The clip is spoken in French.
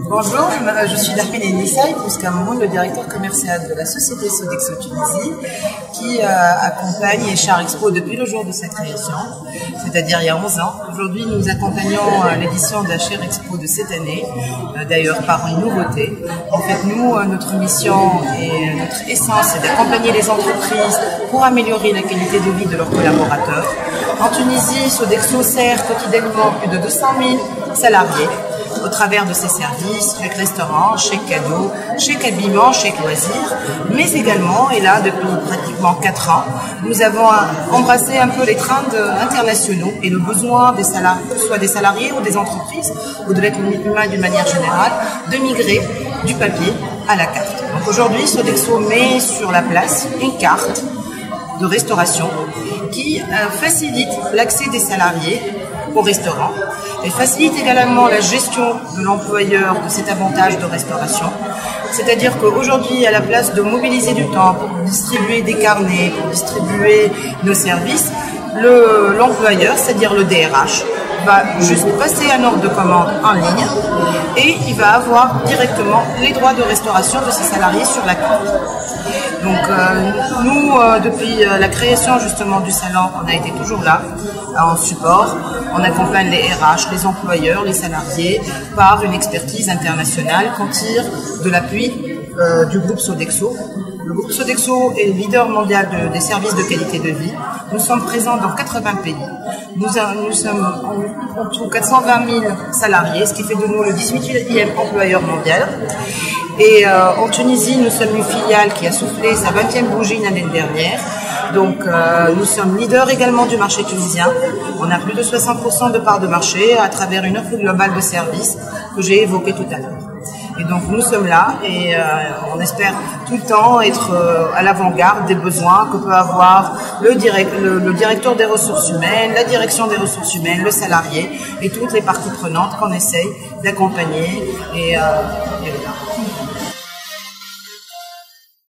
Bonjour, je suis Darmine Nissaï, Pouscamoun, le directeur commercial de la société Sodexo Tunisie, qui accompagne Echar Expo depuis le jour de sa création, c'est-à-dire il y a 11 ans. Aujourd'hui, nous accompagnons l'édition d'Echar Expo de cette année, d'ailleurs par une nouveauté. En fait, nous, notre mission et notre essence est d'accompagner les entreprises pour améliorer la qualité de vie de leurs collaborateurs. En Tunisie, Sodexo sert quotidiennement plus de 200 000 salariés au travers de ses services, chèque restaurant, chèque cadeau, chèque habillement, chèque loisirs, mais également, et là depuis pratiquement 4 ans, nous avons embrassé un peu les trends internationaux et le besoin des salariés, soit des salariés ou des entreprises, ou de l'être humain d'une manière générale, de migrer du papier à la carte. Donc aujourd'hui, Sodexo met sur la place une carte de restauration qui facilite l'accès des salariés au restaurant et facilite également la gestion de l'employeur de cet avantage de restauration. C'est-à-dire qu'aujourd'hui, à la place de mobiliser du temps pour distribuer des carnets, pour distribuer nos services, l'employeur, c'est-à-dire le DRH, va juste passer un ordre de commande en ligne et il va avoir directement les droits de restauration de ses salariés sur la carte. Donc nous, depuis la création justement du salon, on a été toujours là, en support. On accompagne les RH, les employeurs, les salariés par une expertise internationale qu'on tire de l'appui du groupe Sodexo. Le groupe Sodexo est le leader mondial des services de qualité de vie. Nous sommes présents dans 80 pays. Nous sommes en tout 420 000 salariés, ce qui fait de nous le 18e employeur mondial. Et en Tunisie, nous sommes une filiale qui a soufflé sa 20e bougie l'année dernière. Donc nous sommes leaders également du marché tunisien. On a plus de 60% de part de marché à travers une offre globale de services que j'ai évoquée tout à l'heure. Et donc nous sommes là et on espère tout le temps être à l'avant-garde des besoins que peut avoir le directeur des ressources humaines, la direction des ressources humaines, le salarié et toutes les parties prenantes qu'on essaye d'accompagner et voilà.